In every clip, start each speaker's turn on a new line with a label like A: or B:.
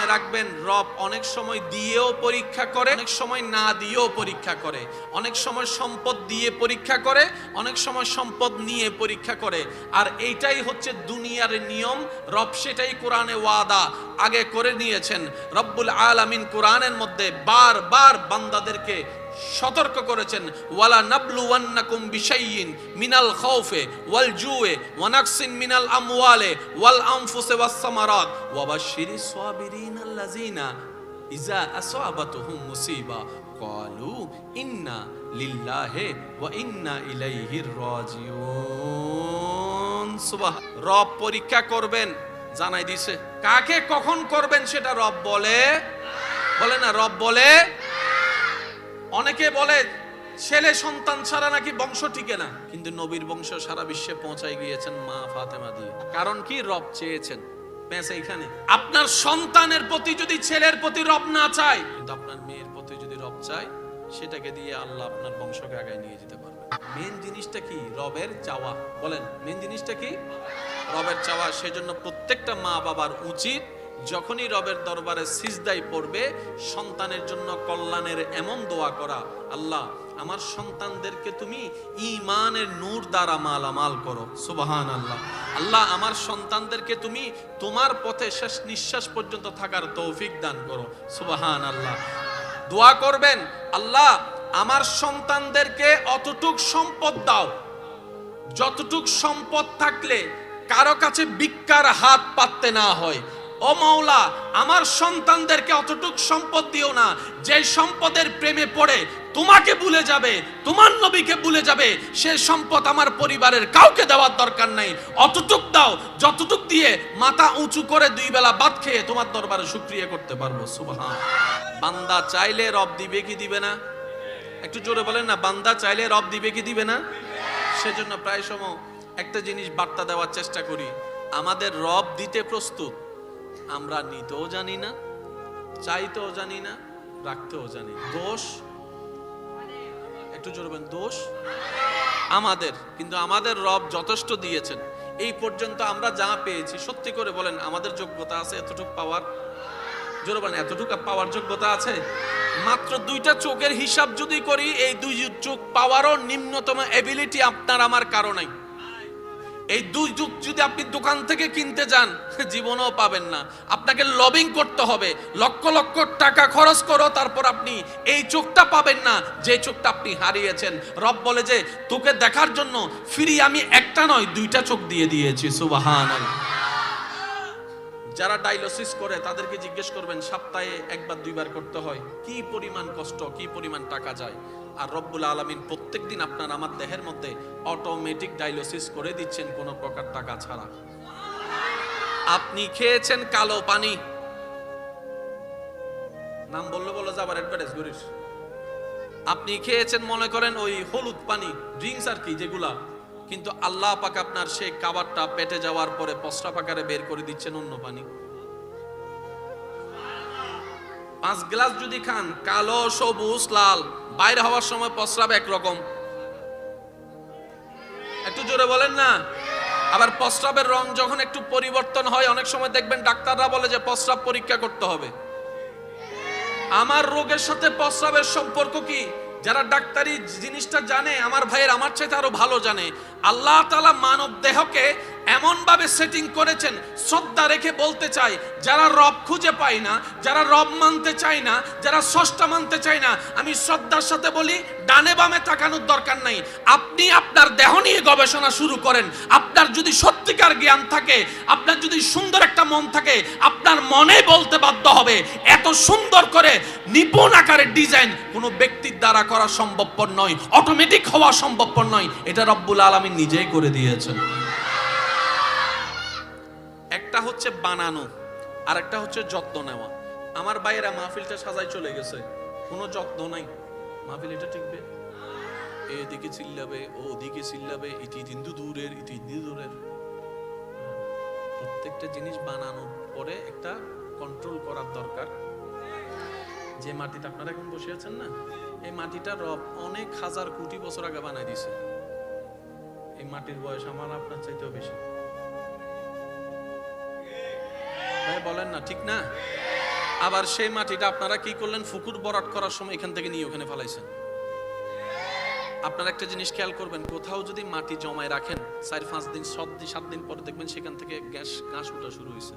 A: মনে রাখবেন, রব অনেক সময় দিয়েও পরীক্ষা করে, অনেক সময় না দিয়েও পরীক্ষা করে। অনেক সময় সম্পদ দিয়ে পরীক্ষা করে, অনেক সময় সম্পদ নিয়ে পরীক্ষা করে। আর এইটাই হচ্ছে দুনিয়ার নিয়ম। রব সেটাই কোরআনে ওয়াদা আগে করে নিয়েছেন। রব্বুল আলামিন কোরআনের মধ্যে বারবার বান্দাদেরকে সতর্ক করেছেন, ওয়ালা নাবলুওয়ান্নাকুম বিশাইইন মিনাল খাউফি ওয়াল জুই ওয়া নাকসিন মিনাল আমওয়ালি ওয়াল আনফুসি ওয়াস সামারাত ওয়া বাশশিরিস সাবিরিনাল্লাযিনা ইযা আসাবাতুহুম মুসিবা ক্বালু ইন্না লিল্লাহি ওয়া ইন্না ইলাইহির রাজিউন। সুবহান। রব পরীক্ষা করবেন জানাই দিয়েছে, কাকে কখন করবেন সেটা রব বলে না, রব বলে। অনেকে বলে ছেলে সন্তান ছাড়া নাকি বংশ টিকে না, কিন্তু নবীর বংশ সারা বিশ্বে পৌঁছায় গিয়েছেন মা ফাতেমা দিয়ে। কারণ কি? রব চেয়েছেন। এখানে আপনার সন্তানের প্রতি যদি ছেলের প্রতি রব না চায়, কিন্তু আপনার মেয়ের প্রতি যদি রব চায়, সেটাকে দিয়ে আল্লাহ আপনার বংশকে আগায় নিয়ে যেতে পারবে। মেন জিনিসটা কি? রবের চাওয়া। বলেন, মেন জিনিসটা কি? রবের চাওয়া। সেজন্য প্রত্যেকটা মা বাবার উচিত যখনই রবের দরবারে সিজদায় পড়বে, সন্তানের জন্য কল্যাণের এমন দোয়া করা, আল্লাহ আমার সন্তানদেরকে তুমি ঈমানের নূর দ্বারা মালামাল করো। সুবহানাল্লাহ। আল্লাহ আমার সন্তানদেরকে তুমি তোমার পথে শেষ নিঃশ্বাস পর্যন্ত থাকার তৌফিক দান করো। সুবহানাল্লাহ। দোয়া করবেন, আল্লাহ আমার সন্তানদেরকে অতটুক সম্পদ দাও যতটুক সম্পদ থাকলে কারো কাছে ভিক্ষার হাত পাততে না হয়। ও মাওলা, আমার সন্তানদেরকে অতটুক সম্পদ দিও না যে সম্পদের প্রেমে পড়ে তোমাকে ভুলে যাবে, তোমার নবীকে ভুলে যাবে। সে সম্পদ আমার পরিবারের কাউকে দেওয়ার দরকার নাই। অতটুক দাও যতটুক দিয়ে মাথা উঁচু করে দুই বেলা ভাত খেয়ে তোমার দরবারে শুকরিয়া করতে পারবো। সুবহান। বান্দা চাইলে রব দিবে কি দিবে না? একটু জোরে বলেন না, বান্দা চাইলে রব দিবে কি দিবে না? সেজন্য প্রায় সময় একটা জিনিস বার্তা দেওয়ার চেষ্টা করি, আমাদের রব দিতে প্রস্তুত, আমরা নিতেও জানি না, চাইতেও জানি না, রাখতেও জানি। দোষ, একটু জোরে বলেন, দোষ আমাদের। কিন্তু আমাদের রব যথেষ্ট দিয়েছেন। এই পর্যন্ত আমরা যা পেয়েছি, সত্যি করে বলেন আমাদের যোগ্যতা আছে এতটুকু পাওয়ার? জোরে বলেন, এতটুকু পাওয়ার যোগ্যতা আছে? মাত্র দুইটা চোখের হিসাব যদি করি, এই দুই চোখ পাওয়ারও নিম্নতম এবিলিটি আপনার আমার কারো নাই। এই দুই চোখ যদি আপনি দোকান থেকে কিনতে যান, জীবনেও পাবেন না। আপনাকে লবিং করতে হবে, লক্ষ লক্ষ টাকা খরচ করো, তারপর আপনি এই চোখটা পাবেন না যে চোখটা আপনি হারিয়েছেন। রব বলে যে তোকে দেখার জন্য ফ্রি আমি একটা নয় দুইটা চোখ দিয়ে দিয়েছি। সুবহানাল্লাহ। যারা ডায়ালিসিস করে তাদেরকে জিজ্ঞেস করবেন সপ্তাহে একবার দুইবার করতে হয়, কি পরিমাণ কষ্ট, কি পরিমাণ টাকা যায়। আর রব্বুল আলামিন প্রত্যেকদিন আপনার আমার দেহের মধ্যে অটোমেটিক ডায়ালিসিস করে দিচ্ছেন কোনো প্রকার টাকা ছাড়া। আপনি খেয়েছেন কালো পানি, নাম বললে বলে যাবার অ্যাডভার্টাইজ করিস। আপনি খেয়েছেন মনে করেন ওই হলুদ পানি, ড্রিঙ্কস আর কি যেগুলা, কিন্তু আল্লাহ পাক আপনার সেই খাবারটা পেটে যাওয়ার পরে প্রস্রাব আকারে বের করে দিচ্ছেন অন্য পানি। 5 গ্লাস যদি খান, কালো, সবুজ, লাল, বাইরে হওয়ার সময় প্রস্রাব একরকম। একটু জোরে বলেন না। আবার প্রস্রাবের রং যখন একটু পরিবর্তন হয়, অনেক সময় দেখবেন ডাক্তাররা বলে যে প্রস্রাব পরীক্ষা করতে হবে। আমার রোগের সাথে প্রস্রাবের সম্পর্ক কি? যারা ডাক্তারি জিনিসটা জানে, আমার ভাইয়ের আমার চাইতে আরো ভালো জানে। আল্লাহ তাআলা মানব দেহকে এমন ভাবে সেটিং করেছেন, শ্রদ্ধা রেখে বলতে চাই, যারা রব খুঁজে পায় না, যারা রব মানতে চায় না, যারা স্রষ্টা মানতে চায় না, আমি শ্রদ্ধার সাথে বলি ডানে বামে তাকানোর দরকার নাই। আপনি আপনার দেহ নিয়ে গবেষণা শুরু করেন। আপনার যদি সত্যিকার জ্ঞান থাকে, আপনার যদি সুন্দর একটা মন থাকে, আপনার মনে বলতে বাধ্য হবে এত সুন্দর করে নিপুণ আকারে ডিজাইন কোনো ব্যক্তির দ্বারা করা সম্ভবপর নয়, অটোমেটিক হওয়া সম্ভবপর নয়। এটা রব্বুল আলামিন নিজেই করে দিয়েছেন। একটা হচ্ছে বানানো, আর একটা হচ্ছে যত্ন নেওয়া। আমার ভাইয়েরা মাহফিলটা সাজায় চলে গেছে, কোনো যত্ন নাই। মাহফিল এটা টিকবে, এদিকে চিল্লাবে, ওদিকে চিল্লাবে, ইতি হিন্দু দূরের, ইতি হিন্দু দূরের। প্রত্যেকটা জিনিস বানানোর পরে একটা কন্ট্রোল করার দরকার। যে মাটিটা আপনারা এখন বসে আছেন না, এই মাটিটা রব অনেক হাজার কোটি বছর আগে বানাই দিয়েছে। এই মাটির বয়স আমার আপনার চাইতেও বেশি। ভাই বলেন না, ঠিক না? আবার সেই মাটিটা আপনারা কি করলেন, পুকুর ভরাট করার সময় এখান থেকে নিয়ে ওখানে ফেলাইছেন। আপনারা একটা জিনিস খেয়াল করবেন, কোথাও যদি মাটি জমায় রাখেন 4-5 দিন 7 দিন পরে দেখবেন সেখান থেকে ঘাস উঠা শুরু হয়েছে।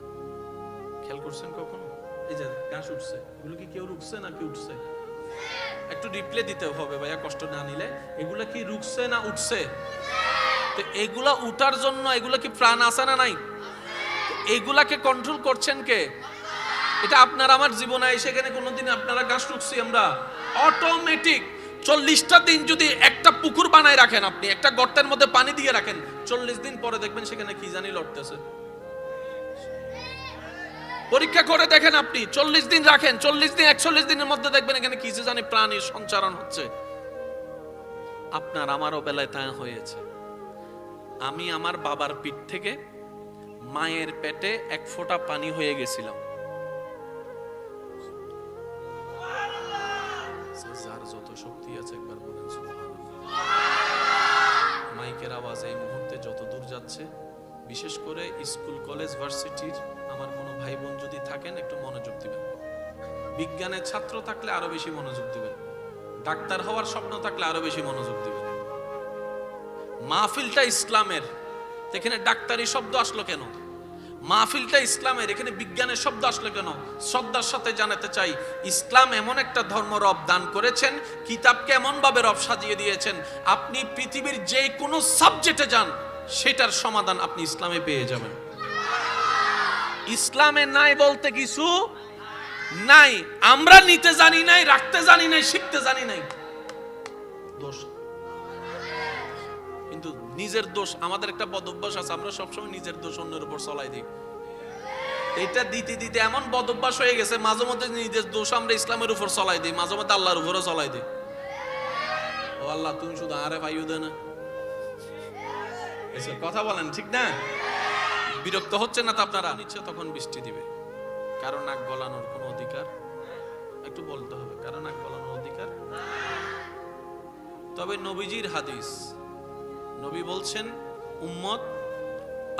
A: খেয়াল করছেন কখনো? এই যে ঘাস উঠছে, এগুলো কি কেউ রুখছে নাকি উঠছে? একটু রিপ্লে দিতে হবে ভাইয়া, কষ্ট না নিলে। এগুলা কি রুখছে না উঠছে? তো এগুলা উঠার জন্য এগুলা কি প্রাণ আছে না নাই? এগুলাকে কন্ট্রোল করছেন কে? এটা আপনার আমার জীবনে সেখানে কোনোদিন আপনারা ঘাস রুখছি আমরা? অটোমেটিক 40টা দিন যদি একটা পুকুর বানায় রাখেন, আপনি একটা গর্তের মধ্যে পানি দিয়ে রাখেন, 40 দিন পরে দেখবেন সেখানে কি জানি লড়তেছে। পরীক্ষা করে দেখেন, আপনি 40 দিন রাখেন, 40 দিন 41 দিনের মধ্যে দেখবেন এখানে কি জানি প্রাণীর সঞ্চারণ হচ্ছে। আপনার আমারও বেলায় তা হয়েছে। আমি আমার বাবার পিঠ থেকে মায়ের পেটে 1 ফোঁটা পানি হয়ে গেছিলাম। যার যত শক্তি আছে একবার বলেন সুবহানাল্লাহ। মাইকের আওয়াজ এই মুহূর্তে যত দূর যাচ্ছে, বিশেষ করে স্কুল কলেজ ভার্সিটির আমার কোনো ভাই বোন যদি থাকেন একটু মনোযোগ দিবেন। বিজ্ঞানের ছাত্র থাকলে আরো বেশি মনোযোগ দিবেন, ডাক্তার হওয়ার স্বপ্ন থাকলে আরো বেশি মনোযোগ দিবেন। মাহফিলটা ইসলামের, এখানে ডাক্তারি শব্দ আসলো কেন? মাহফিলটা ইসলামের, এখানে বিজ্ঞানের শব্দ আসলো কেন? শ্রদ্ধার সাথে জানাতে চাই, ইসলাম এমন একটা ধর্ম রব দান করেছেন, কিতাবকে এমন ভাবে রব সাজিয়ে দিয়েছেন, আপনি পৃথিবীর যে কোনো সাবজেক্টে যান সেটার সমাধান আপনি ইসলামে পেয়ে যাবেন। ইসলামে নাই বলতে কিছু নাই, আমরা নিতে জানি নাই, রাখতে জানি নাই, শিখতে জানি নাই, দোষ। কিন্তু নিজের দোষ, আমাদের একটা বদ অভ্যাস আছে, আমরা সবসময় নিজের দোষ অন্যের উপর চলাই দিই। এটা দিতে দিতে এমন বদ অভ্যাস হয়ে গেছে, মাঝে মধ্যে নিজের দোষ আমরা ইসলামের উপর চলাই দিই, মাঝে মধ্যে আল্লাহর উপরও চলাই দিই। ও আল্লাহ, তুমি শুধু আরে ভাইও দে না, এসব কথা বলেন, ঠিক না? বিরক্ত হচ্ছে না তো আপনারা? নিচ্ছে তখন বৃষ্টি দিবে। কারো নাক গলানোর কোনো অধিকার, একটু বলতে হবে, কারো নাক গলানোর অধিকার। তবে নবীজির হাদিস, নবী বলছেন, উম্মত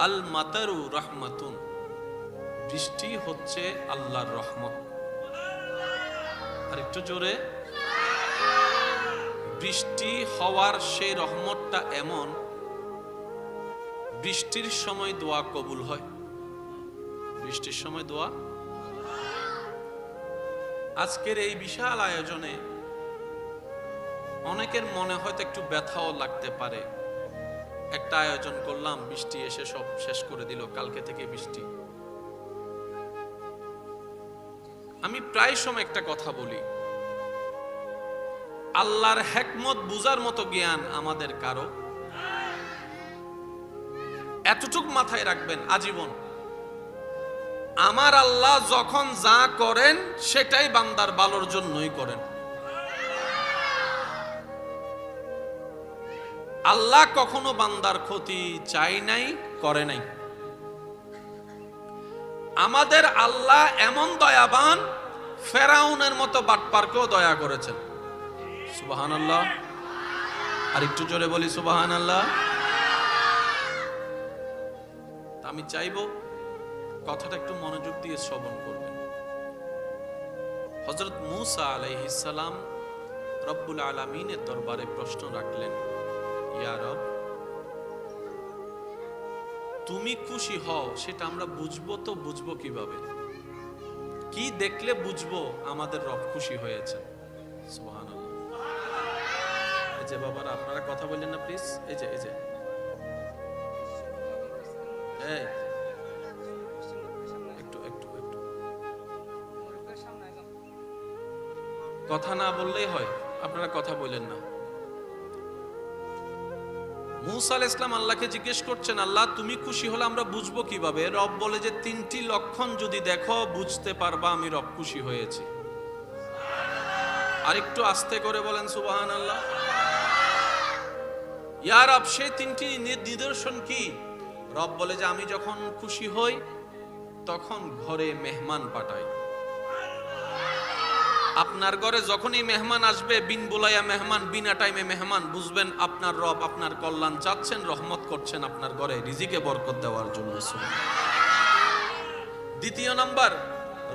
A: আল মাতারু রাহমাতুন, বৃষ্টি হচ্ছে আল্লাহর রহমত। আর একটু জোরে, বৃষ্টি হওয়ার সেই রহমতটা এমন, বৃষ্টির সময় দোয়া কবুল হয়। বৃষ্টির সময় দোয়া। আজকের এই বিশাল আয়োজনে অনেকের মনে হয়তো একটু ব্যথাও লাগতে পারে, একটা আয়োজন করলাম, বৃষ্টি এসে সব শেষ করে দিল, কালকে থেকে বৃষ্টি। আমি প্রায় সময় একটা কথা বলি, আল্লাহর হিকমত বুঝার মতো জ্ঞান আমাদের কারো। এতটুক মাথায় রাখবেন আজীবন, আমার আল্লাহ যখন যা করেন সেটাই বান্দার ভালোর জন্যই করেন। আল্লাহ কখনো বান্দার ক্ষতি চাই নাই, করে নাই। আমাদের আল্লাহ এমন দয়াবান, ফেরাউনের মতো বাটপারকেও দয়া করেছেন। সুবহানাল্লাহ। আর একটু জোরে বলি সুবহানাল্লাহ। আমি চাইবো কথাটা একটু মনোযোগ দিয়ে শ্রবণ করবেন। হযরত মূসা আলাইহিস সালাম রব্বুল আলামিনের দরবারে প্রশ্ন রাখলেন, ইয়া রব, তুমি খুশি হও সেটা আমরা বুঝবো তো বুঝবো কিভাবে? কি দেখলে বুঝবো আমাদের রব খুশি হয়েছে? সুবহানাল্লাহ। এই যে বাবারা, আপনারা কথা বললেন না প্লিজ। এই যে এই যে এই একটু একটু একটু কথা না বললেই হয়, আপনারা কথা বলেন না। মূসা আলাইহিস সালাম আল্লাহকে জিজ্ঞেস করছেন, আল্লাহ তুমি খুশি হলে আমরা বুঝবো কিভাবে? রব বলে যে 3টি লক্ষণ যদি দেখো বুঝতে পারবা আমি রব খুশি হয়েছি। আর একটু আস্তে করে বলেন সুবহানাল্লাহ। ইয়া রব, সেই 3টি নিদর্শন কি? রব বলে যে আমি যখন খুশি হই তখন ঘরে মেহমান পাঠাই। আপনার ঘরে যখনই মেহমান আসবে, বিন বুলাইয়া মেহমান, বিনা টাইমে মেহমান, বুঝবেন আপনার রব আপনার কল্যাণ চাচ্ছেন, রহমত করছেন আপনার ঘরে রিজিকে বরকত দেওয়ার জন্য। দ্বিতীয় নাম্বার,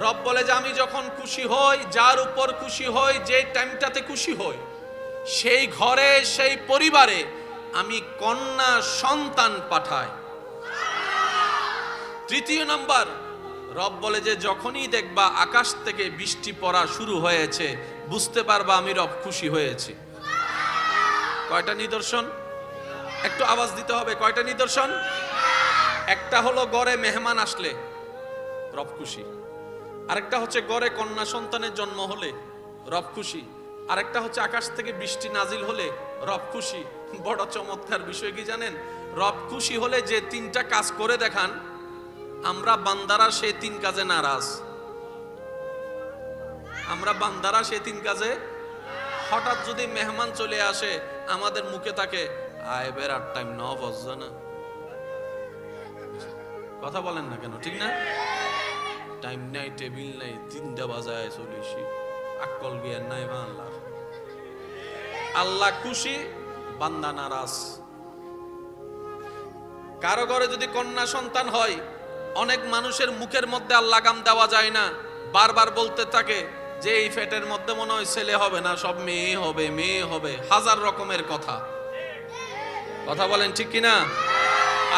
A: রব বলে যে আমি যখন খুশি হই, যার উপর খুশি হই, যে টাইমটাতে খুশি হই, সেই ঘরে সেই পরিবারে আমি কন্যা সন্তান পাঠাই। তৃতীয় নাম্বার, রব বলে যে যখনই দেখবা আকাশ থেকে বৃষ্টি পড়া শুরু হয়েছে, বুঝতে পারবা আমি রব খুশি হয়েছি। কয়টা নিদর্শন? একটু আওয়াজ দিতে হবে। কয়টা নিদর্শন? একটা হলো ঘরে মেহমান আসলে রব খুশি, আরেকটা হচ্ছে ঘরে কন্যা সন্তানের জন্ম হলে রব খুশি, আরেকটা হচ্ছে আকাশ থেকে বৃষ্টি নাজিল হলে রব খুশি। বড় চমৎকার বিষয় কি জানেন? রব খুশি হলে যে তিনটা কাজ করে দেখান, আমরা বান্দারা সেই তিন কাজে নারাজ। আমরা বান্দারা সেই তিন কাজে, হঠাৎ যদি মেহমান চলে আসে আমাদের মুখে থাকে আয় বেড়ার টাইম ন বজছে না, কথা বলেন না কেন? ঠিক না? টাইম নাই, টেবিল নাই, 3টা বাজায় চলেছি, আকল জ্ঞান নাই। আল্লাহ আল্লাহ খুশি, বান্দা নারাজ। কারো ঘরে যদি কন্যা সন্তান হয়, অনেক মানুষের মুখের মধ্যে আর লাগাম দেওয়া যায় না, বারবার বলতে থাকে যে এই ফেটের মধ্যে মনে হয় ছেলে হবে না, সব মেয়ে হবে, মেয়ে হবে, হাজার রকমের কথা। কথা বলেন ঠিক কিনা?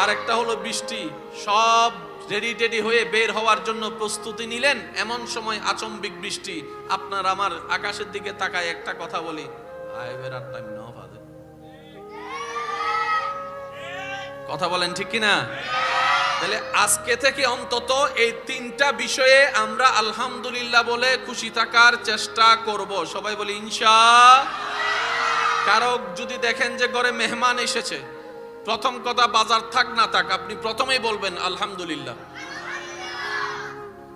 A: আরেকটা হলো বৃষ্টি, সব রেডি হয়ে বের হওয়ার জন্য প্রস্তুতি নিলেন, এমন সময় আচম্বিক বৃষ্টি। আপনার আমার আকাশের দিকে তাকায় একটা কথা বলি, আয় বেরার টাইম ন বাজে। কথা বলেন ঠিক কিনা? তাহলে আজকে থেকে অন্তত এই তিনটা বিষয়ে আমরা আলহামদুলিল্লাহ বলে খুশি থাকার চেষ্টা করব। সবাই বলি ইনশাআল্লাহ। কারো যদি দেখেন যে ঘরে মেহমান এসেছে, প্রথম কথা বাজার থাক না থাক, আপনি প্রথমেই বলবেন আলহামদুলিল্লাহ।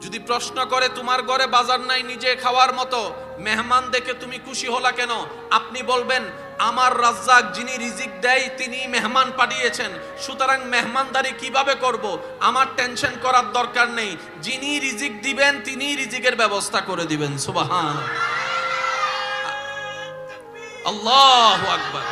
A: যদি প্রশ্ন করে তোমার ঘরে বাজার নাই নিজে খাওয়ার মতো, মেহমান দেখে তুমি খুশি হলা কেন, আপনি বলবেন আমার রাজ্জাক যিনি রিজিক দেয় তিনি মেহমান পাঠিয়েছেন, সুতরাং মেহমানদারি কিভাবে করব আমার টেনশন করার দরকার নেই, যিনি রিজিক দিবেন তিনি রিজিকের ব্যবস্থা করে দিবেন। সুবহান আল্লাহু আকবার।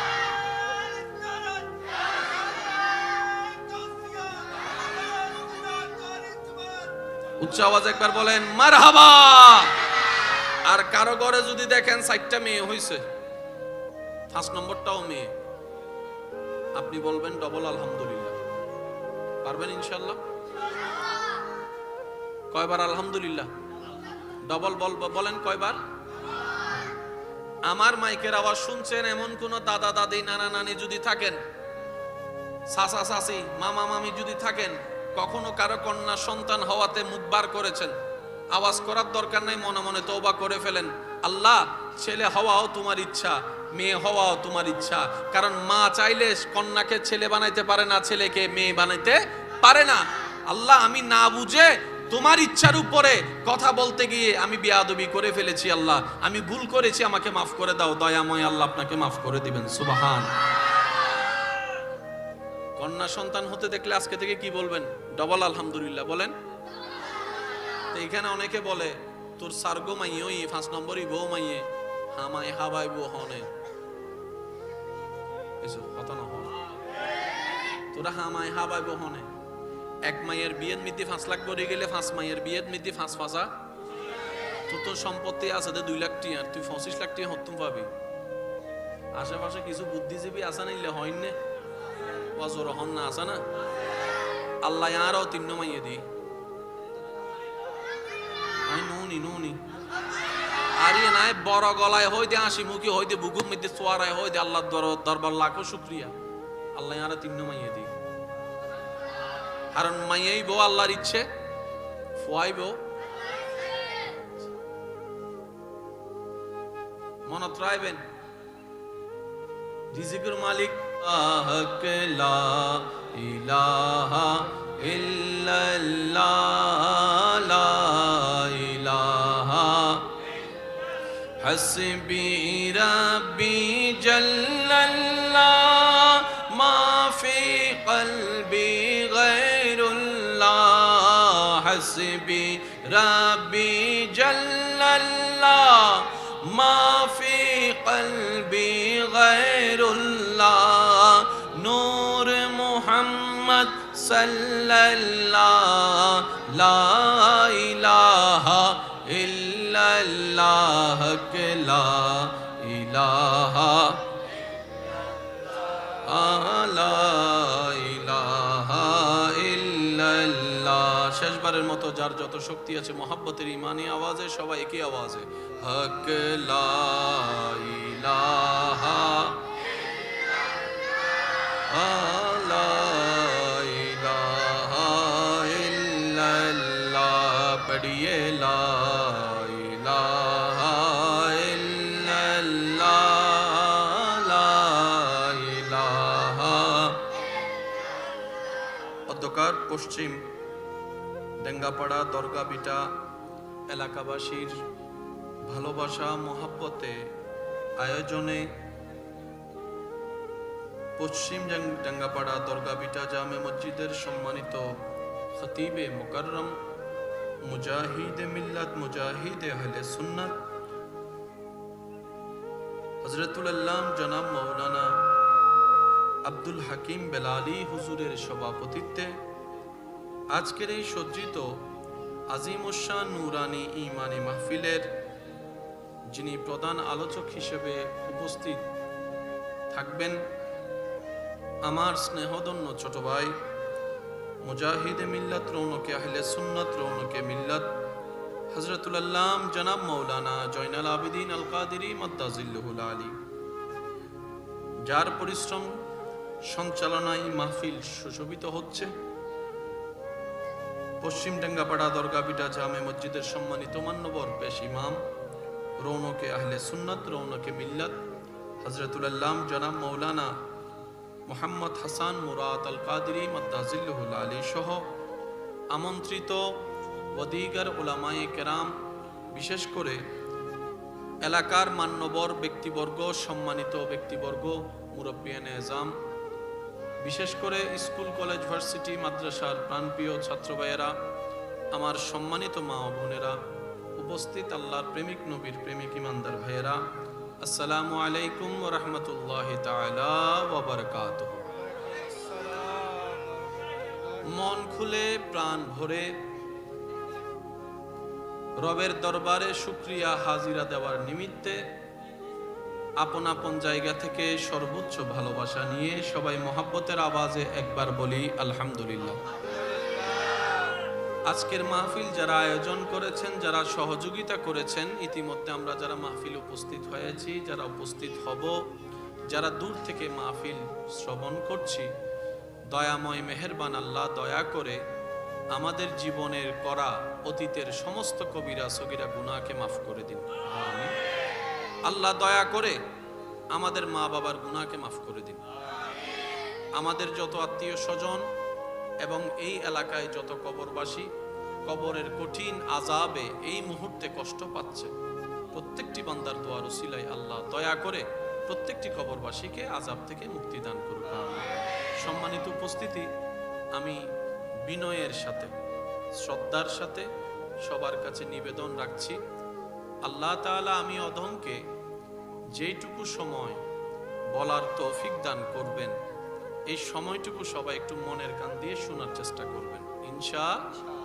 A: উচ্চ আওয়াজ একবার বলেন মারহাবা। আর কারো ঘরে যদি দেখেন 4টা মেয়ে হইছে, 5 নম্বরটাও মেয়ে, আপনি বলবেন ডবল আলহামদুলিল্লাহ। পারবেন ইনশাআল্লাহ? কয়বার আলহামদুলিল্লাহ? ডবল বলেন কয়বার? আমার মাইকের আওয়াজ শুনছেন এমন কোন দাদা দাদি নানা নানি যদি থাকেন, চাচা চাচি মামা মামি যদি থাকেন, কখনো কারো কন্যা সন্তান হওয়াতে মুখ বার করেছেন, আওয়াজ করার দরকার নাই, মনে মনে তওবা করে ফেলেন, আল্লাহ ছেলে হওয়াও তোমার ইচ্ছা, মেয়ে হওয়াও তোমার ইচ্ছা। কারণ মা চাইলে কন্যাকে ছেলে বানাইতে পারে না, ছেলেকে মেয়ে বানাইতে পারে না। আল্লাহ আমি না বুঝে তোমার ইচ্ছার উপরে কথা বলতে গিয়ে আমি বেয়াদবি করে ফেলেছি, আল্লাহ আমি ভুল করেছি, আমাকে মাফ করে দাও, দয়াময় আল্লাহ আপনাকে মাফ করে দিবেন। সুবহান। কন্যা সন্তান হতে দেখলে আজকে থেকে কি বলবেন? ডবল আলহামদুলিল্লাহ বলেন। তো এখানে অনেকে বলে তোর সার্গো মাইয়ই 5 নম্বরই বউ মাইয়ে হামাই হাবাই বউ হনে, এসব কথা না হয়, তোরা হামাই হাবাই বউ হনে। এক মাইয়ের বিয়ের মিতি 5 লাখ করে গেলে 5 মাইয়ের বিয়ের মিতি 5 ফাঁসা, তোর সম্পত্তি আছে 2 লাখ টাকা, আর তুই 25 লাখ টাকা হত্যম পাবি। আশেপাশে কিছু বুদ্ধিজীবী আছে না, ইলে হয় না ওয়াজর হন না, আছে না? আল্লাহ আরও 3 মাইয়ে দি নুনি আরে নাই বড় গলায় হইতে হাসি মুখে হইতে বুকুর মধ্যে সোয়ারায় হইতে আল্লাহ দরবার লাখো শুকরিয়া, আল্লাহ আরো 3 মাইয়ে দি। কারণ মাইয়াই বউ আল্লাহর ইচ্ছে, ফুয়াই বউ মনত রাখবেন। রিজিকের মালিক লা ইলাহা ইল্লাল্লাহ লা ইলাহা হাসবি রাব্বি জাল্লাল্লাহ মা ফি কলবি গায়রুল্লাহ হাসবি রাব্বি জাল্লাল্লাহ মা ফি কলবি গায়রুল্লাহ নূর মুহাম্মদ সাল্লাল্লাহ লা ইলাহা ইল্লাল্লাহ কে লা ইলাহা লা ইলাহা ইল্লাল্লাহ। শেষবারের মতো যার যত শক্তি আছে মোহাব্বতের ইমানি আওয়াজে সবাই একই আওয়াজে হক লা ইলাহা লা ইলাহা ইল্লাল্লাহ পড়িয়ে লা ইলাহা ইল্লাল্লাহ লা ইলাহা। অধ্যকার পশ্চিম ডেঙ্গাপাড়া দরগাবিটা এলাকাবাসীর ভালোবাসা মোহাব্বতে আয়োজনে পশ্চিম ডেঙ্গাপাড়া দরগাবিটা জামে মসজিদের সম্মানিত খতিবে মুকাররম মুজাহিদে মিল্লাত মুজাহিদে আহলে সুন্নাত হযরতুল আল্লাম জনাব মাওলানা আব্দুল হাকিম বেলালী হুজুরের সভাপতিত্বে আজকের এই সজ্জিত আজিমুশান নুরানি ইমানি মাহফিলের যিনি প্রধান আলোচক হিসেবে উপস্থিত থাকবেন আমার স্নেহধন্য ছোট ভাই মুজাহিদে মিল্লাত রৌনকে আহলে সুন্নাত রৌনকে মিল্লাত হযরতুল আল্লাম জনাব মাওলানা জয়নাল আবেদিন আল কাদেরী মাদ্দাজিল্লুহুল আলী, যার পরিশ্রম সঞ্চালনায় মাহফিল সুশোভিত হচ্ছে। পশ্চিম ডেঙ্গাপাড়া দরগাবিটা জামে মসজিদের সম্মানিত মান্যবর পেশ ইমাম রৌনকে আহলে সুন্নাত রৌনকে মিল্লাত হযরতুল আল্লাম জনাব মাওলানা মুহাম্মদ হাসান মুরাদ আল কাদেরী মাদ্দাজিল্লুহুল আলী সহ আমন্ত্রিত ওদিগার উলামায়ে কেরাম, বিশেষ করে এলাকার মান্যবর ব্যক্তিবর্গ, সম্মানিত ব্যক্তিবর্গ, মুরব্বিয়ানে এজাম, বিশেষ করে স্কুল কলেজ ভার্সিটি মাদ্রাসার প্রাণপ্রিয় ছাত্র ভাইয়েরা, আমার সম্মানিত মা ও বোনেরা, উপস্থিত আল্লাহর প্রেমিক নবীর প্রেমিক ইমানদার ভাইয়েরা, আসসালামু আলাইকুম ওয়া রাহমাতুল্লাহি তাআলা ওয়া বারাকাতুহু। মন খুলে প্রাণ ভরে রবের দরবারে শুকরিয়া হাজিরা দেওয়ার নিমিত্তে আপন আপন জায়গা থেকে সর্বোচ্চ ভালোবাসা নিয়ে সবাই মহাব্বতের আওয়াজে একবার বলি আলহামদুলিল্লাহ। আজকের মাহফিল যারা আয়োজন করেছেন, যারা সহযোগিতা করেছেন, ইতিমধ্যে আমরা যারা মাহফিল উপস্থিত হয়েছি, যারা উপস্থিত হব, যারা দূর থেকে মাহফিল শ্রবণ করছি, দয়াময় মেহেরবান আল্লাহ দয়া করে আমাদের জীবনের করা অতীতের সমস্ত কবিরা সগীরা গুনাহকে মাফ করে দিন। আমিন। আল্লাহ দয়া করে আমাদের মা বাবার গুনাহকে মাফ করে দিন। আমাদের যত আত্মীয় স্বজন এবং এই এলাকায় যত কবরবাসী কবরের কঠিন আযাবে এই মুহূর্তে কষ্ট পাচ্ছে, প্রত্যেকটি বান্দার দোয়ার উসিলায় আল্লাহ দয়া করে প্রত্যেকটি কবরবাসীকে আযাব থেকে মুক্তি দান করুন। সম্মানিত উপস্থিতি, আমি বিনয়ের সাথে শ্রদ্ধার সাথে সবার কাছে নিবেদন রাখছি, আল্লাহ তাআলা আমি অধমকে যেইটুকু সময় বলার তৌফিক দান করবেন, এই সময়টুকু সবাই একটু মনের কান দিয়ে শোনার চেষ্টা করবেন ইনশাআল্লাহ।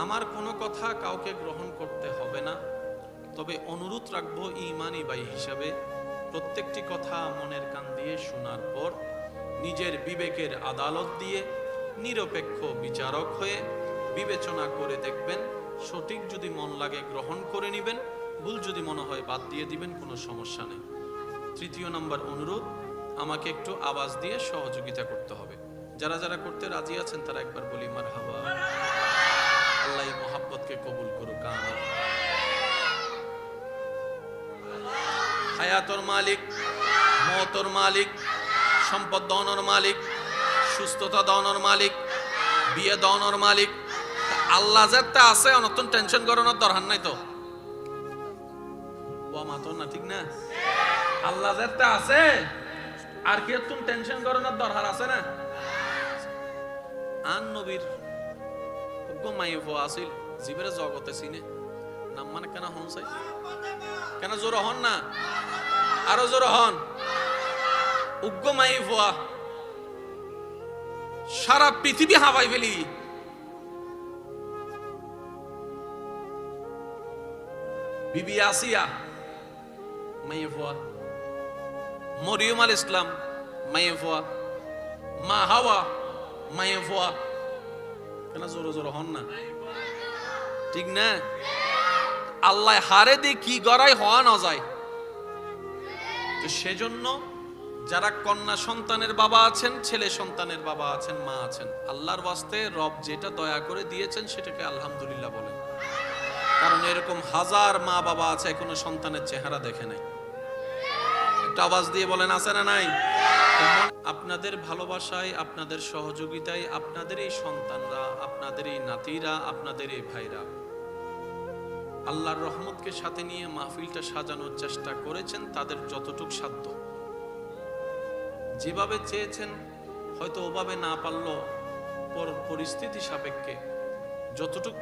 A: আমার কোনো কথা কাউকে গ্রহণ করতে হবে না, তবে অনুরোধ রাখবো ঈমানি ভাই হিসাবে প্রত্যেকটি কথা মনের কান দিয়ে শোনার পর নিজের বিবেকের আদালত দিয়ে নিরপেক্ষ বিচারক হয়ে বিবেচনা করে দেখবেন, সঠিক যদি মন লাগে গ্রহণ করে নেবেন, ভুল যদি মনে হয় বাদ দিয়ে দিবেন, কোনো সমস্যা নেই। তৃতীয় নম্বর অনুরোধ, আমাকে একটু আওয়াজ দিয়ে সহযোগিতা করতে হবে। যারা যারা করতে রাজি আছেন তারা একবার বলি মারহাবা। আল্লাহ এই মহাব্বতকে কবুল করুক। আমিন। হায়াতর মালিক, মওতর মালিক, সম্পদ দানোর মালিক, সুস্থতা দানোর মালিক, বিয়ে দানোর মালিক আল্লাহ যেটা আছে, অনতন টেনশন করানোর দরকার নাই তো। ওয়া মাতন না, ঠিক না? আল্লাহ যেটা আছে আর কি তুমি টেনশন করানোর দরকার আছে না? আন নবীর হুকুমাইফ আসিল জিবরে জগতে সিনে নাম মানে কেন হন চাই, কেন জোর হন না, আরো জোর হন। উগ্গমাইফ সারা পৃথিবী হাওয়াই ফেলি, বিবি আসিয়া মাইয়ে ফুয়া, মরিয়ম আলাইহিস সালাম মাইয়ে ফুয়া, মা হাওয়া মাইয়ে ফুয়া। কেন জোরে জোরে হন না, ঠিক না? আল্লাহ হারে দিয়ে কি গড়াই হওয়া না যায়। তো সেজন্য যারা কন্যা সন্তানের বাবা আছেন, ছেলে সন্তানের বাবা আছেন, মা আছেন, আল্লাহর ওয়াস্তে রব যেটা দয়া করে দিয়েছেন সেটাকে আলহামদুলিল্লাহ বলেন। কারণ এরকম হাজার মা বাবা আছে এখনো সন্তানের চেহারা দেখে নাই। একটা আওয়াজ দিয়ে বলেন আছে না নাই? আপনাদের ভালোবাসায়, আপনাদের সহযোগিতায় আপনাদের এই সন্তানরা, আপনাদের এই নাতিরা, আপনাদের এই ভাইরা আল্লাহর রহমতকে সাথে নিয়ে মাহফিলটা সাজানোর চেষ্টা করেছেন তাদের যতটুকু সাধ্য। যেভাবে চেয়েছেন হয়তো ওভাবে না পারলো, পরিস্থিতি সাপেক্ষে যতটুকু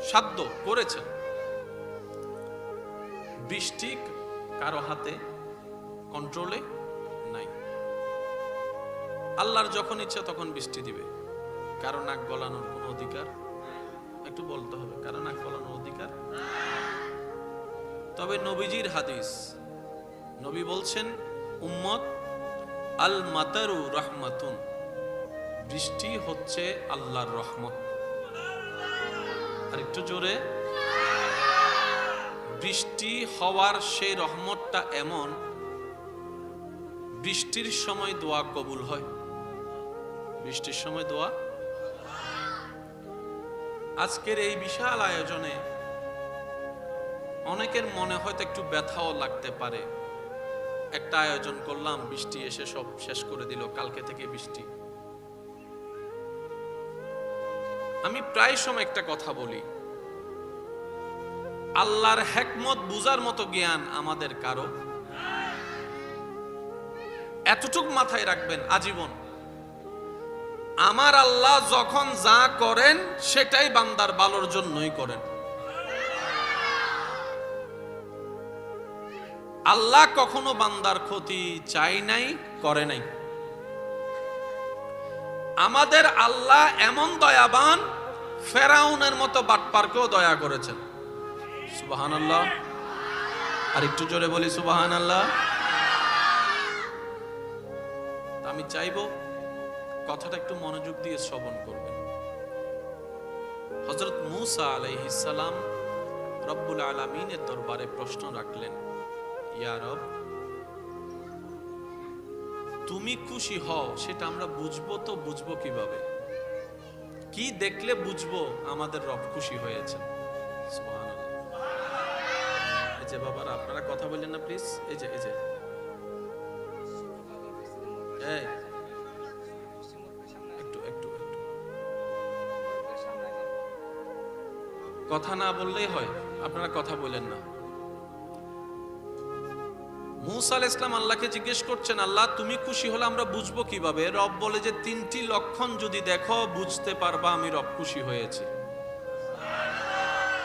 A: সাধ্য করেছেন। বৃষ্টি কারো হাতে কন্ট্রোলে নাই। আল্লাহর যখন ইচ্ছা তখন বৃষ্টি দিবে। কারো নাক গলানোর কোনো অধিকার, একটু বলতে হবে, কারো নাক গলানোর অধিকার। তবে নবীজির হাদিস, নবী বলছেন উম্মত আল মাতারু রহমাতুন, বৃষ্টি হচ্ছে আল্লাহর রহমত। আর একটু জোরে, বৃষ্টি হওয়ার সেই রহমতটা এমন, বৃষ্টির সময় দোয়া কবুল হয়। বৃষ্টির সময় দোয়া। আজকের এই বিশাল আয়োজনে অনেকের মনে হয়তো একটু ব্যথাও লাগতে পারে। একটা আয়োজন করলাম, বৃষ্টি এসে সব শেষ করে দিল, কালকে থেকে বৃষ্টি। আমি প্রায় সময় একটা কথা বলি, আল্লাহর হিকমত বুঝার মতো জ্ঞান আমাদের কারো। এতটুক মাথায় রাখবেন আজীবন, আমার আল্লাহ যখন যা করেন সেটাই বান্দার ভালোর জন্যই করেন। আল্লাহ কখনো বান্দার ক্ষতি চাই নাই, করে নাই। আমাদের আল্লাহ এমন দয়াবান, ফেরাউনের মতো বাটপারকেও দয়া করেছেন। সুবহানাল্লাহ। আর একটু জোরে বলি সুবহানাল্লাহ। আমি চাইবো কথাটা একটু মনোযোগ দিয়ে শ্রবণ করবেন। হযরত মূসা আলাইহিস সালাম রব্বুল আলামিনের দরবারে প্রশ্ন রাখলেন, ইয়া রব, তুমি খুশি হও সেটা আমরা বুঝবো তো বুঝবো কিভাবে? কি দেখলে বুঝবো আমাদের রব খুশি হয়েছে? সুবহানাল্লাহ। এই যে বাবারা, আপনারা কথা বললেন না প্লিজ। এই যে একটু একটু কথা না বললেই হয়, আপনারা কথা বলেন না। মূসা আলাইহিস সালাম আল্লাহকে জিজ্ঞেস করছেন, আল্লাহ তুমি খুশি হলে আমরা বুঝবো কিভাবে? রব বলে যে 3টি লক্ষণ যদি দেখো বুঝতে পারবা আমি রব খুশি হয়েছি।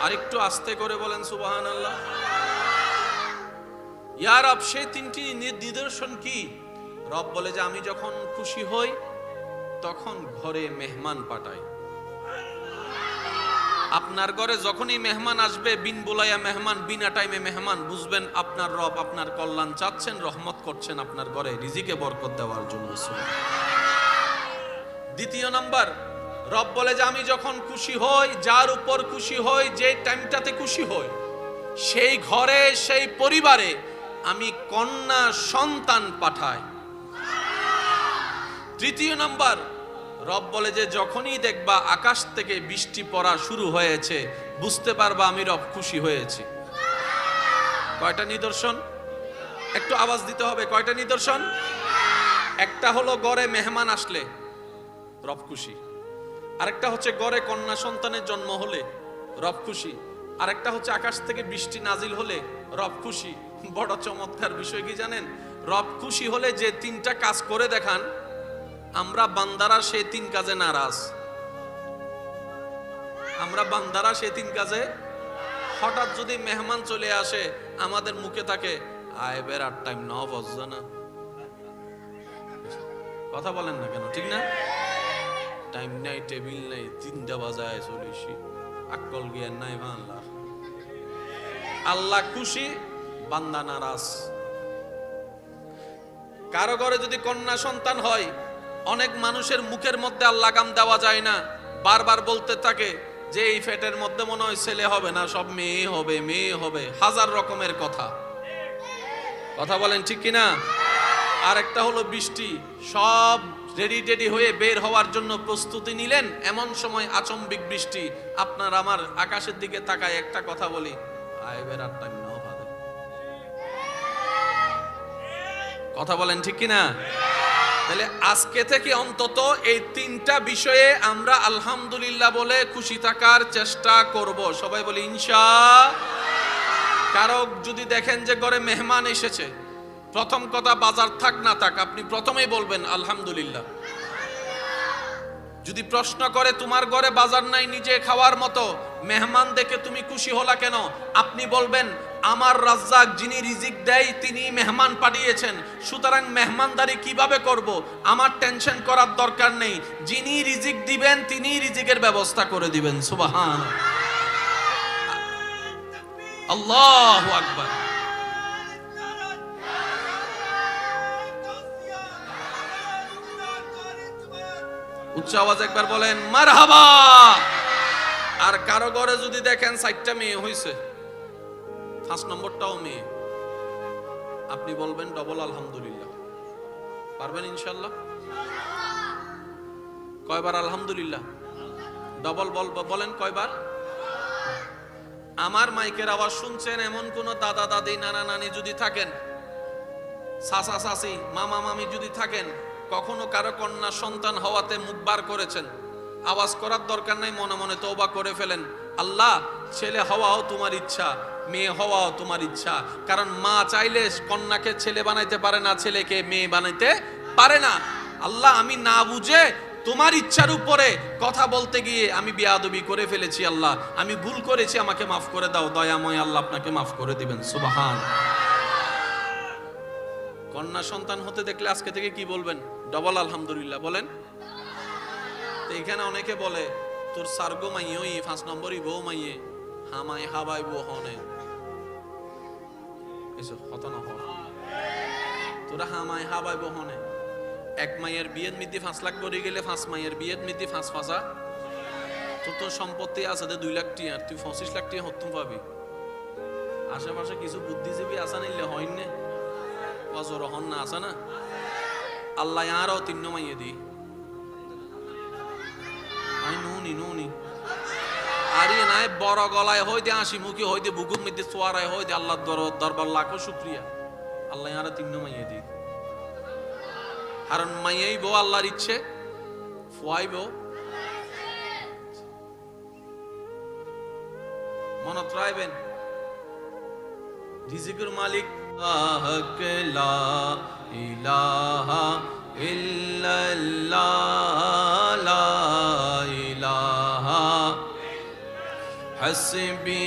A: আর একটু আস্তে করে বলেন সুবহানাল্লাহ। ইয়া রব, সেই 3টি নিদর্শন কি? রব বলে যে আমি যখন খুশি হই তখন ঘরে মেহমান পাঠাই। আপনার ঘরে যখনই মেহমান আসবে, বিন বুলাইয়া মেহমান, বিনা টাইমে মেহমান, বুঝবেন আপনার রব আপনার কল্যাণ চাচ্ছেন, রহমত করছেন আপনার ঘরে রিজিকে বরকত দেওয়ার জন্য। দ্বিতীয় নাম্বার, রব বলে যে আমি যখন খুশি হই, যার উপর খুশি হই, যে টাইমটাতে খুশি হই, সেই ঘরে সেই পরিবারে আমি কন্যা সন্তান পাঠাই। তৃতীয় নাম্বার, রব বলে যে যখনই দেখবা আকাশ থেকে বৃষ্টি পড়া শুরু হয়েছে বুঝতে পারবা আমি রব খুশি হয়েছি। কয়টা নিদর্শন? একটু আওয়াজ দিতে হবে। কয়টা নিদর্শন? একটা হলো ঘরে মেহমান আসলে রব খুশি, আরেকটা হচ্ছে ঘরে কন্যা সন্তানের জন্ম হলে রব খুশি, আরেকটা হচ্ছে আকাশ থেকে বৃষ্টি নাজিল হলে রব খুশি। বড় চমৎকার বিষয় কি জানেন? রব খুশি হলে যে 3টা কাজ করে দেখান, আমরা বান্দারা সেই 3 কাজে নারাজ। আমরা বান্দারা সেই 3 কাজে, হঠাৎ যদি মেহমান চলে আসে আমাদের মুখে থাকে আয় বেড়ার টাইম না বসছে না, কথা বলেন না কেন? ঠিক না? টাইম নাই, টেবিল নাই, 3টা বাজায় চলেছি, আকল জ্ঞান নাই বাংলা। আল্লাহ খুশি, বান্দা নারাজ। কারো ঘরে যদি কন্যা সন্তান হয়, অনেক মানুষের মুখের মধ্যে আর লাগাম দেওয়া যায় না, বারবার বলতে থাকে যে এই ফেটের মধ্যে মনে হয় ছেলে হবে না, সব মেয়ে হবে, মেয়ে হবে, হাজার রকমের কথা। কথা বলেন ঠিক কিনা? আর একটা হলো বৃষ্টি, সব রেডি হয়ে বের হওয়ার জন্য প্রস্তুতি নিলেন, এমন সময় আচম্বিক বৃষ্টি। আপনার আমার আকাশের দিকে তাকায় একটা কথা বলি, আয় বেরার টাইম নাও ভাবে। কথা বলেন ঠিক কিনা? তাহলে আজকে থেকে অন্তত এই তিনটা বিষয়ে আমরা আলহামদুলিল্লাহ বলে খুশি থাকার চেষ্টা করব। সবাই বলি ইনশাআল্লাহ। কারো যদি দেখেন যে ঘরে মেহমান এসেছে, প্রথম কথা বাজার থাক না থাক, আপনি প্রথমেই বলবেন আলহামদুলিল্লাহ। যদি প্রশ্ন করে তোমার ঘরে বাজার নাই নিজে খাওয়ার মতো, মেহমান দেখে তুমি খুশি হলা কেন, আপনি বলবেন আমার রাজ্জাক যিনি রিজিক দেয় তিনি মেহমান পাঠিয়েছেন, সুতরাং মেহমানদারি কিভাবে করব আমার টেনশন করার দরকার নেই, যিনি রিজিক দিবেন তিনি রিজিকের ব্যবস্থা করে দিবেন। সুবহান আল্লাহু আকবার। উচ্চ আওয়াজ একবার বলেন মারহাবা। আর কারো ঘরে যদি দেখেন 4টা মেয়ে হইছে, 5 নম্বরটাও মেয়ে, আপনি বলবেন ডবল আলহামদুলিল্লাহ। পারবেন ইনশাআল্লাহ? কয়বার আলহামদুলিল্লাহ? ডবল বলেন কয়বার? আমার মাইকের আওয়াজ শুনছেন এমন কোন দাদা দাদি নানা নানি যদি থাকেন, চাচা চাচি মামা মামি যদি থাকেন, কখনো কারো কন্যা সন্তান হওয়াতে মুখ বার করেছেন, আওয়াজ করার দরকার নাই, মনে মনে তওবা করে ফেলেন, আল্লাহ ছেলে হওয়াও তোমার ইচ্ছা, মেয়ে হওয়াও তোমার ইচ্ছা। কারণ মা চাইলে কন্যাকে ছেলে বানাইতে পারে না, ছেলেকে মেয়ে বানাইতে পারে না। আল্লাহ আমি না বুঝে তোমার ইচ্ছার উপরে কথা বলতে গিয়ে আমি বেয়াদবি করে ফেলেছি, আল্লাহ আমি ভুল করেছি, আমাকে মাফ করে দাও, দয়াময় আল্লাহ আপনাকে মাফ করে দিবেন। সুবহান। কন্যা সন্তান হতে দেখলে আজকে থেকে কি বলবেন? ডবল আলহামদুলিল্লাহ বলেন। তো এখানে অনেকে বলে তোর সার্গো মাইয়ই 5 নম্বরই বউ মাইয়ে হামাই হাবাই বউ হনে, এসব হত না হয়, তোরা হামাই হাবাই বউ হনে। এক মাইয়ের বিয়ের মিদি 5 লাখ করে গেলে 5 মাইয়ের বিয়ের মিদি 5 ফাঁসা, তোর সম্পত্তি আছে 2 লাখ টিয়া, তুই 25 লাখ টিয়া হত্যম পাবি। আশেপাশে কিছু বুদ্ধিজীবী আসা নিলে হয় না, অজর হন না আছে না, আল্লাহ আরও 3 মাইয়ে দি নুনি আরে নাই বড় গলায় হইতে হাসি মুখী হইতে বুকুর মধ্যে সোয়ারায় হইতে আল্লাহর দরবার লাখো শুকরিয়া, আল্লাহ আরো 3 মাইয়ে দি। কারণ মাইয়াই বউ আল্লাহর ইচ্ছে, ফুয়াই বউ মনত রাখবেন। রিজিকের মালিক লা ইলাহা ইল্লাল্লাহ লা ইলাহা হাসবি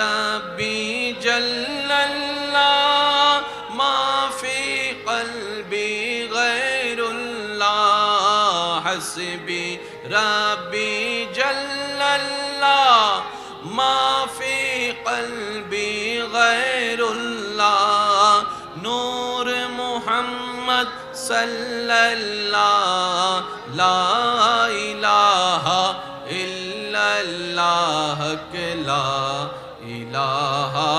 A: রাব্বি জাল্লাল্লাহ মা ফি কলবি গায়রুল্লাহ হাসবি রাব্বি জাল্লাল্লাহ মা ফি কলবি গায়রুল্লাহ নূর মুহাম্মদ সাল্লাল্লাহ লা ইলাহা ইল্লাল্লাহ লা ইলাহা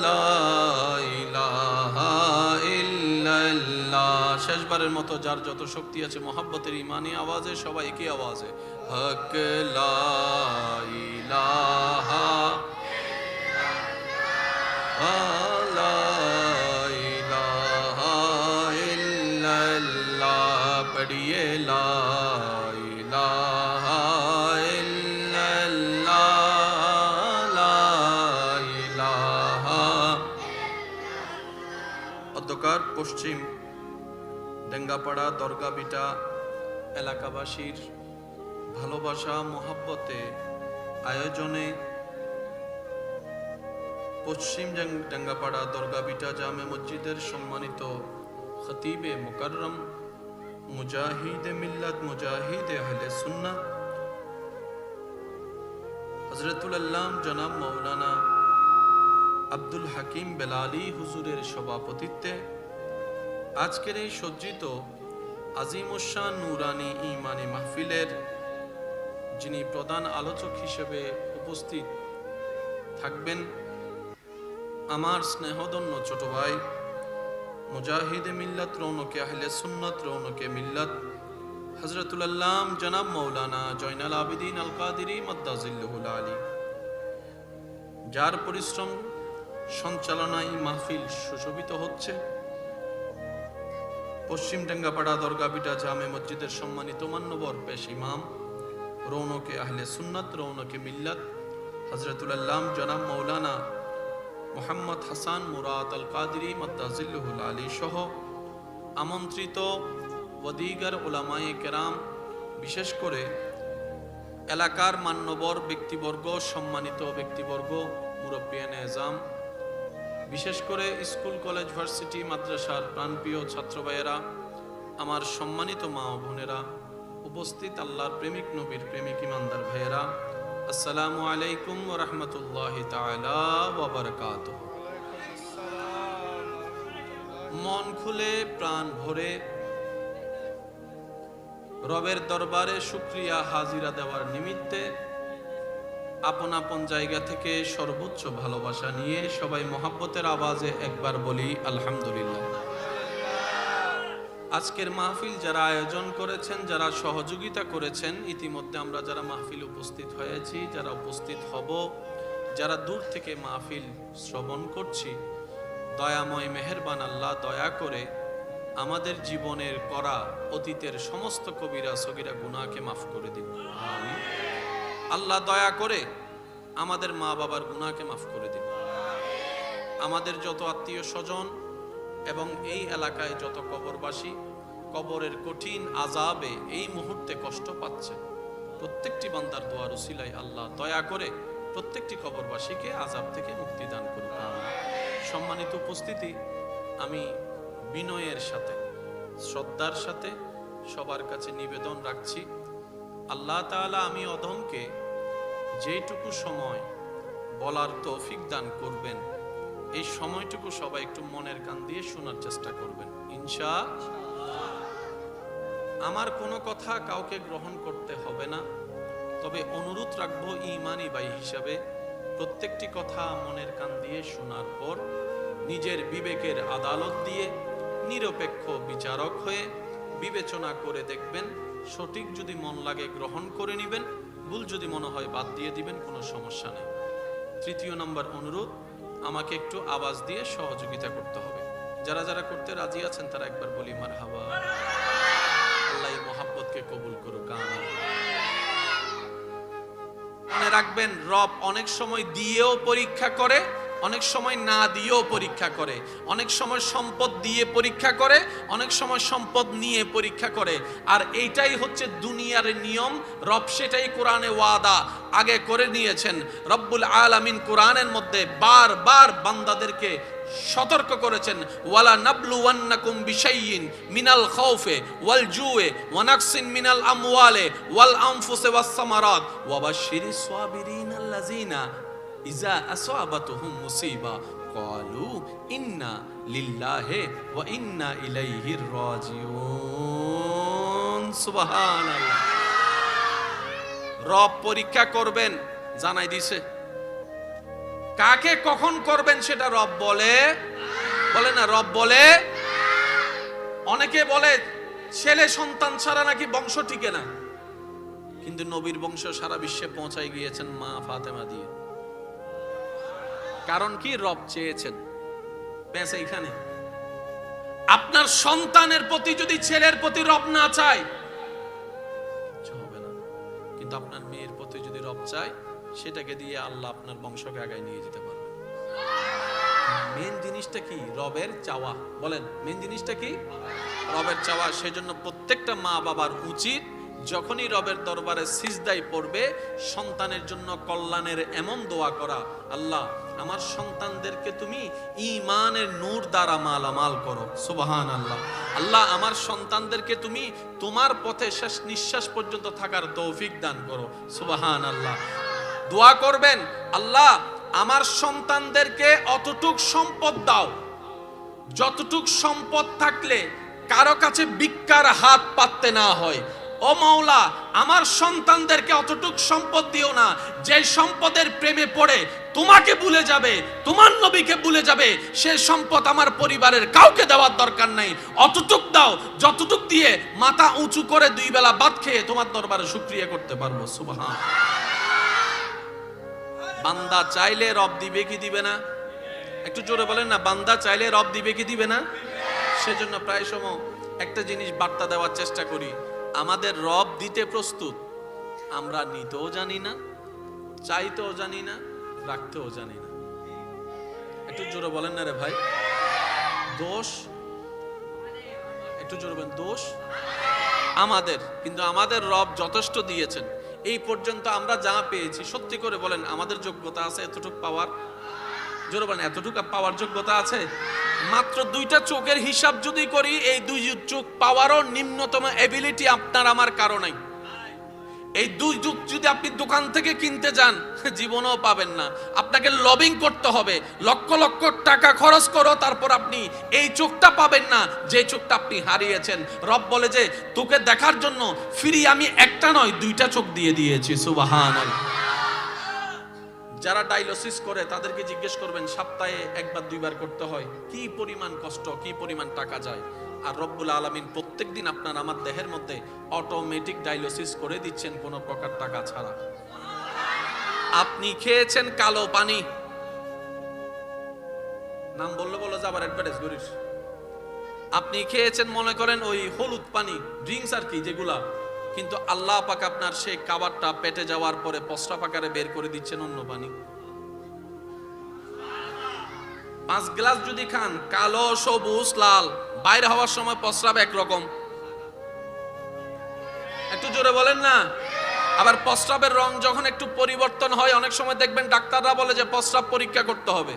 A: লা ইলাহা ইল্লাল্লাহ। শেষবারের মতো যার যত শক্তি আছে মোহাব্বতের ইমানি আওয়াজে সবাই একই আওয়াজে হক লা ইলাহা লা ইলাহা ইল্লাল্লাহ পড়িয়ে লা ইলাহা ইল্লাল্লাহ লা ইলাহা। অধ্যকার পশ্চিম ডেঙ্গাপাড়া দরগাবিটা এলাকাবাসীর ভালোবাসা মোহাব্বতে আয়োজনে পশ্চিম ডেঙ্গাপাড়া দরগাবিটা জামে মসজিদের সম্মানিত খতিবে মুকাররম মুজাহিদে মিল্লাত মুজাহিদে আহলে সুন্নাহ হযরতুল আল্লাম জনাব মাওলানা আব্দুল হাকিম বেলালী হুজুরের সভাপতিত্বে আজকের এই সজ্জিত আজিমুশান নুরানি ঈমানি মাহফিলের যিনি প্রধান আলোচক হিসেবে উপস্থিত থাকবেন, আমার স্নেহধন্য ছোট ভাই মুজাহিদে মিল্লাত রৌনকে আহলে সুন্নাত রৌনকে মিল্লাত হযরতুল আল্লাম জনাব মাওলানা জয়নাল আবিদিন আল কাদেরী মাদ্দাজিল্লুহুল আলী, যার পরিশ্রম সঞ্চালনায় মাহফিল সুশোভিত হচ্ছে। পশ্চিম টেঙ্গাপাড়া দরগাবিটা জামে মসজিদের সম্মানিত মান্যবর পেশ ইমাম রৌনকে আহলে সুন্নাত রৌনকে মিল্লাত হযরতুল আল্লাম জনাব মাওলানা মুহাম্মদ হাসান মুরাদ আল কাদেরী মাদ্দাজিল্লুহুল আলী সহ আমন্ত্রিত ওয়াদিগার উলামায়ে কেরাম, বিশেষ করে এলাকার মান্যবর ব্যক্তিবর্গ, সম্মানিত ব্যক্তিবর্গ, মুরব্বিয়ানে এজাম, বিশেষ করে স্কুল কলেজ ভার্সিটি মাদ্রাসার প্রাণপ্রিয় ছাত্র ভাইয়েরা, আমার সম্মানিত মা ও বোনেরা, উপস্থিত আল্লাহর প্রেমিক নবীর প্রেমিক ইমানদার ভাইয়েরা, আসসালামু আলাইকুম ওয়া রাহমাতুল্লাহি তাআলা ওয়া বারাকাতুহু। মন খুলে প্রাণ ভরে রবের দরবারে শুকরিয়া হাজিরা দেওয়ার নিমিত্তে আপন আপন জায়গা থেকে সর্বোচ্চ ভালোবাসা নিয়ে সবাই মহাব্বতের আওয়াজে একবার বলি আলহামদুলিল্লাহ। আজকের মাহফিল যারা আয়োজন করেছেন, যারা সহযোগিতা করেছেন, ইতিমধ্যে আমরা যারা মাহফিল উপস্থিত হয়েছি, যারা উপস্থিত হব, যারা দূর থেকে মাহফিল শ্রবণ করছি, দয়াময় মেহেরবান আল্লাহ দয়া করে আমাদের জীবনের করা অতীতের সমস্ত কবিরা সগীরা গুনাহকে মাফ করে দিন। আমিন। আল্লাহ দয়া করে আমাদের মা বাবার গুনাহকে মাফ করে দিন। আমাদের যত আত্মীয় স্বজন এবং এই এলাকায় যত কবরবাসী কবরের কঠিন আযাবে এই মুহূর্তে কষ্ট পাচ্ছে, প্রত্যেকটি বান্দার দোয়ার উসিলায় আল্লাহ দয়া করে প্রত্যেকটি কবরবাসীকে আযাব থেকে মুক্তি দান করুন। সম্মানিত উপস্থিতি, আমি বিনয়ের সাথে শ্রদ্ধার সাথে সবার কাছে নিবেদন রাখছি, আল্লাহ তাআলা আমি অধমকে যেটুকু সময় বলার তৌফিক দান করবেন, এই সময়টুকু সবাই একটু মনের কান দিয়ে শোনার চেষ্টা করবেন ইনশাআল্লাহ। আমার কোনো কথা কাউকে গ্রহণ করতে হবে না, তবে অনুরোধ রাখবো ঈমানি ভাই হিসাবে প্রত্যেকটি কথা মনের কান দিয়ে শোনার পর নিজের বিবেকের আদালত দিয়ে নিরপেক্ষ বিচারক হয়ে বিবেচনা করে দেখবেন, সঠিক যদি মন লাগে গ্রহণ করে নেবেন, ভুল যদি মনে হয় বাদ দিয়ে দিবেন, কোনো সমস্যা নেই। তৃতীয় নম্বর অনুরোধ, আমাকে একটু আওয়াজ দিয়ে সহযোগিতা করতে হবে। যারা যারা করতে রাজি আছেন তারা একবার বলি মারহাবা। আল্লাহ এই মহাব্বতকে কবুল করুক, আমিন। মনে রাখবেন, রব অনেক সময় দিয়েও পরীক্ষা করে, অনেক সময় না দিয়েও পরীক্ষা করে, অনেক সময় সম্পদ দিয়ে পরীক্ষা করে, অনেক সময় সম্পদ নিয়ে পরীক্ষা করে। আর এইটাই হচ্ছে দুনিয়ার নিয়ম। রব সেটাই কোরআনে ওয়াদা আগে করে নিয়েছেন। রব্বুল আলামিন কোরআনের মধ্যে বারবার বান্দাদেরকে সতর্ক করেছেন, ওয়ালা নাবলুওয়ান্নাকুম বিশাইইন মিনাল খাউফি ওয়াল জুই ওয়া নাকসিন মিনাল আমওয়ালি ওয়াল আনফুসি ওয়াস সামারাত ওয়া বাশশিরিস সাবিরিনাল্লাযিনা ইজা আসাবাতুহুম মুসিবা ক্বালু ইন্না লিল্লাহি ওয়া ইন্না ইলাইহি রাজিউন। সুবহানাল্লাহ। রব পরীক্ষা করবেন, জানাই দিছে। কাকে কখন করবেন সেটা রব বলে না, রব বলে। অনেকে বলে ছেলে সন্তান ছাড়া নাকি বংশ টিকে না, কিন্তু নবীর বংশ সারা বিশ্বে পৌঁছায় গিয়েছেন মা ফাতেমা দিয়ে। কারণ কি? রব চেয়েছেন। পেঁচে এখানে আপনার সন্তানের প্রতি যদি ছেলের প্রতি রব না চায় কিছু হবে না, কিন্তু আপনার মেয়ের প্রতি যদি রব চায় সেটাকে দিয়ে আল্লাহ আপনার বংশকে আগায় নিয়ে যেতে পারবে। মেন জিনিসটা কি? রবের চাওয়া। বলেন, মেন জিনিসটা কি? রবের চাওয়া। সেজন্য প্রত্যেকটা মা বাবার উচিত যখনই রবের দরবারে সিজদায় পড়বে সন্তানের জন্য কল্যাণের এমন দোয়া করা, আল্লাহ আমার সন্তানদেরকে তুমি ঈমানের নূর দ্বারা মালামাল করো। সুবহানাল্লাহ। আল্লাহ আমার সন্তানদেরকে তুমি তোমার পথে শেষ নিঃশ্বাস পর্যন্ত থাকার তৌফিক দান করো। সুবহানাল্লাহ। দোয়া করবেন, আল্লাহ আমার সন্তানদেরকে অতটুক সম্পদ দাও যতটুক সম্পদ থাকলে কারো কাছে ভিক্ষার হাত পাততে না হয়। ও মাওলা, আমার সন্তানদেরকে অতটুক সম্পদ দিও না যে সম্পদের প্রেমে পড়ে তোমাকে ভুলে যাবে, তোমার নবীকে ভুলে যাবে। সে সম্পদ আমার পরিবারের কাউকে দেওয়ার দরকার নাই। অতটুক দাও যতটুক দিয়ে মাথা উঁচু করে 2 বেলা ভাত খেয়ে তোমার দরবারে শুকরিয়া করতে পারবো। সুবহান। বান্দা চাইলে রব দিবে কি দিবে না? একটু জোরে বলেন না, বান্দা চাইলে রব দিবে কি দিবে না? সেজন্য প্রায় সময় একটা জিনিস বার্তা দেওয়ার চেষ্টা করি, আমাদের রব দিতে প্রস্তুত, আমরা নিতেও জানি না, চাইতেও জানি না, রাখতেও জানি না। একটু জোরে বলেন না রে ভাই, দোষ, একটু জোরে বলেন, দোষ আমাদের। কিন্তু আমাদের রব যথেষ্ট দিয়েছেন। এই পর্যন্ত আমরা যা পেয়েছি, সত্যি করে বলেন আমাদের যোগ্যতা আছে এতটুকু পাওয়ার? জোরে বলেন, এতটুকু পাওয়ার যোগ্যতা আছে? মাত্র 2টা চোখের হিসাব যদি করি, এই 2 চোখ পাওয়ারও নিম্নতম এবিলিটি আপনার আমার কারো নাই। এই 2 চোখ যদি আপনি দোকান থেকে কিনতে যান, জীবনেও পাবেন না। আপনাকে লবিং করতে হবে, লক্ষ লক্ষ টাকা খরচ করো, তারপর আপনি এই চোখটা পাবেন না যে চোখটা আপনি হারিয়েছেন। রব বলে যে তোকে দেখার জন্য ফ্রি আমি একটা নয় 2টা চোখ দিয়ে দিয়েছি। সুবহানাল্লাহ। যারা ডায়ালিসিস করে তাদেরকে জিজ্ঞেস করবেন সপ্তাহে 1বার 2বার করতে হয়, কি পরিমাণ কষ্ট, কি পরিমাণ টাকা যায়। আর রব্বুল আলামিন প্রত্যেকদিন আপনার আমার দেহের মধ্যে অটোমেটিক ডায়ালিসিস করে দিচ্ছেন কোনো প্রকার টাকা ছাড়া। আপনি খেয়েছেন কালো পানি, নাম বললে বলো যাবার অ্যাডভার্টাইজ করিস। আপনি খেয়েছেন মনে করেন ওই হলুদ পানি, ড্রিঙ্কস আর কি যেগুলা, কিন্তু আল্লাহ পাক আপনার সেই খাবারটা পেটে যাওয়ার পরে প্রস্রাব আকারে বের করে দিচ্ছেন অন্য পানি। 5 গ্লাস যদি খান, কালো, সবুজ, লাল, বাইরে হওয়ার সময় প্রস্রাব একরকম। একটু জোরে বলেন না। আবার প্রস্রাবের রং যখন একটু পরিবর্তন হয়, অনেক সময় দেখবেন ডাক্তাররা বলে যে প্রস্রাব পরীক্ষা করতে হবে।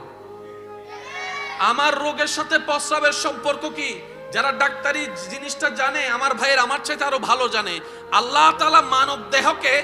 A: আমার রোগের সাথে প্রস্রাবের সম্পর্ক কি? যারা ডাক্তারি জিনিসটা জানে, আমার ভাইয়ের আমার চাইতে আরো ভালো জানে। আল্লাহ তাআলা মানব দেহকে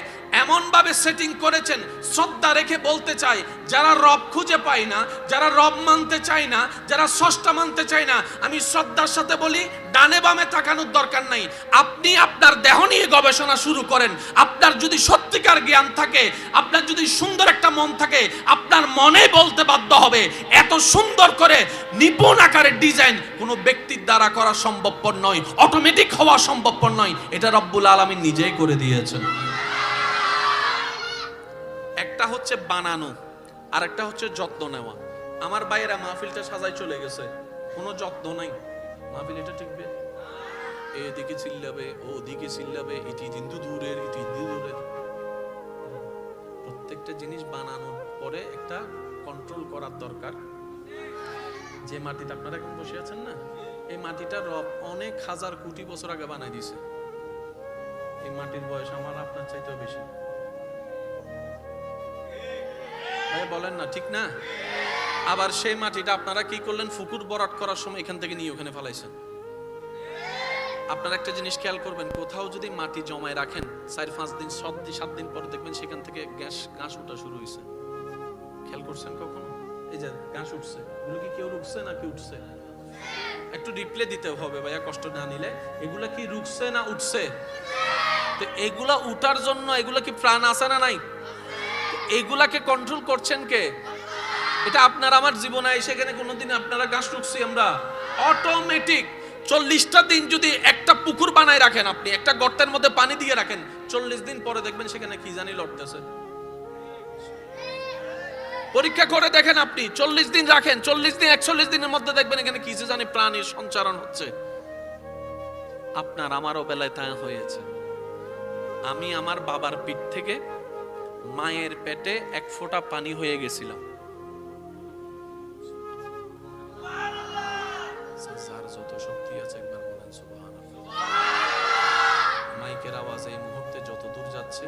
A: এমন ভাবে সেটিং করেছেন, শ্রদ্ধা রেখে বলতে চাই, যারা রব খুঁজে পায় না, যারা রব মানতে চায় না, যারা স্রষ্টা মানতে চায় না, আমি শ্রদ্ধার সাথে বলি ডানে বামে তাকানোর দরকার নাই। আপনি আপনার দেহ নিয়ে গবেষণা শুরু করেন। আপনার যদি সত্যিকার জ্ঞান থাকে, আপনার যদি সুন্দর একটা মন থাকে, আপনার মনে বলতে বাধ্য হবে এত সুন্দর করে নিপুণ আকারের ডিজাইন কোনো ব্যক্তির দ্বারা করা সম্ভবপর নয়, অটোমেটিক হওয়া সম্ভবপর নয়। এটা রব্বুল আলামিন নিজেই করে দিয়েছেন। একটা হচ্ছে বানানো, আর একটা হচ্ছে যত্ন নেওয়া। আমার ভাইয়েরা মাহফিলটা সাজায় চলে গেছে, কোনো যত্ন নাই। মাহফিল এটা টিকবে, এদিকে চিল্লাবে, ওদিকে চিল্লাবে, এটি কিন্তু দূরের, এটি দূরের। প্রত্যেকটা জিনিস বানানোর পরে একটা কন্ট্রোল করার দরকার। যে মাটিতে আপনারা এখন বসে আছেন না, এই মাটিটা রব অনেক হাজার কোটি বছর আগে বানাই দিয়েছে। এই মাটির বয়স আমার আপনার চাইতেও বেশি। বলেন না, ঠিক না? আবার সেই মাটিটা আপনারা কি করলেন? পুকুর ভরাট করার সময় এখান থেকে নিয়ে ওখানে ফেলাইছেন। আপনারা একটা জিনিস খেয়াল করবেন, কোথাও যদি মাটি জমায় রাখেন 4-5 দিন 7 দিন পর দেখবেন সেখান থেকে ঘাস ওঠা শুরু হয়েছে। খেয়াল করছেন কখনো? এই যে ঘাস উঠছে, এগুলো কি কেউ রুখছে না কি উঠছে? একটু রিপ্লে দিতে হবে ভাইয়া, কষ্ট না নিলে। এগুলা কি রুখছে না উঠছে? তো এগুলা উঠার জন্য এগুলা কি প্রাণ আছে না নাই? এগুলাকে কন্ট্রোল করছেন কে? এটা আপনার আমার জীবনে সেখানে কোনোদিন আপনারা ঘাস রুখছি আমরা? অটোমেটিক 40টা দিন যদি একটা পুকুর বানায় রাখেন, আপনি একটা গর্তের মধ্যে পানি দিয়ে রাখেন, 40 দিন পরে দেখবেন সেখানে কি জানি লড়তেছে। পরীক্ষা করে দেখেন, আপনি 40 দিন রাখেন, 40 দিন 41 দিনের মধ্যে দেখবেন এখানে কিছু জানি প্রাণীর সঞ্চারণ হচ্ছে। আপনার আমারও বেলায় তা হয়েছে। আমি আমার বাবার পিঠ থেকে মায়ের পেটে 1 ফোঁটা পানি হয়ে গেছিলাম। যার যত শক্তি আছে একবার বলেন সুবহানাল্লাহ। মাইকের আওয়াজ এই মুহূর্তে যত দূর যাচ্ছে,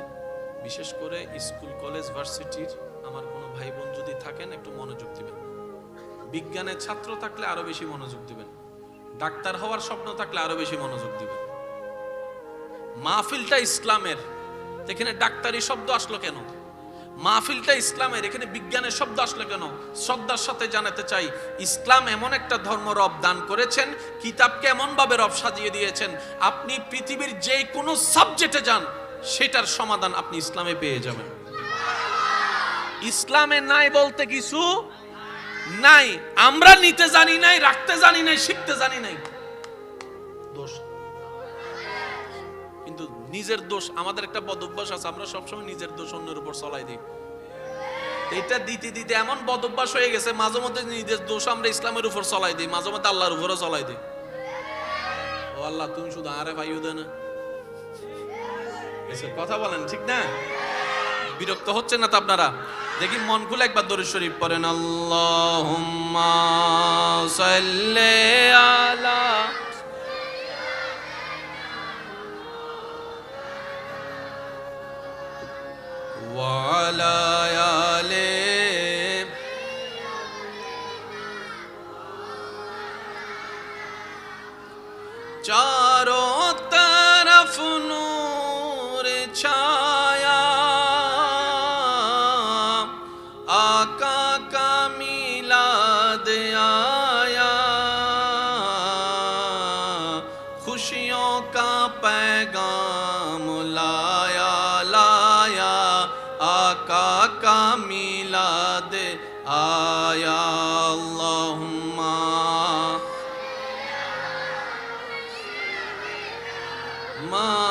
A: বিশেষ করে স্কুল কলেজ ভার্সিটির আমার কোনো ভাই বোন যদি থাকেন একটু মনোযোগ দিবেন। বিজ্ঞানের ছাত্র থাকলে আরো বেশি মনোযোগ দিবেন, ডাক্তার হওয়ার স্বপ্ন থাকলে আরো বেশি মনোযোগ দিবেন। মাহফিলটা ইসলামের, এখানে ডাক্তারি শব্দ আসলো কেন? মাহফিলটা ইসলামের, এখানে বিজ্ঞানের শব্দ আসলে কেন? শ্রদ্ধার সাথে জানাতে চাই, ইসলাম এমন একটা ধর্ম রব দান করেছেন, কিতাবকে এমন ভাবে রব সাজিয়ে দিয়েছেন, আপনি পৃথিবীর যে কোনো সাবজেক্টে যান সেটার সমাধান আপনি ইসলামে পেয়ে যাবেন। ইসলামে নাই বলতে কিছু নাই, আমরা নিতে জানি নাই, রাখতে জানি নাই, শিখতে জানি নাই, দোষ। কিন্তু নিজের দোষ, আমাদের একটা বদ অভ্যাস আছে, আমরা সবসময় নিজের দোষ অন্যের উপর চলাই দিই। এটা দিতে দিতে এমন বদ অভ্যাস হয়ে গেছে, মাঝে মধ্যে নিজের দোষ আমরা ইসলামের উপর চলাই দিই, মাঝে মধ্যে আল্লাহর উপরও চলাই দিই। ও আল্লাহ, তুমি শুধু আরে ভাইও দে না, কথা বলেন ঠিক না? বিরক্ত হচ্ছে না তো আপনারা? দেখি মন খুলে একবার দরুদ শরীফ পড়েন, আল্লাহুম্মা সাল্লি আলা ওয়া আলা আলি চারোं तरफ नूर छाया, आका का मिलाद आया, खुशियों का पैगाम लाया लाया, आका का मिलाद आया। अल्लाहुम्मा मा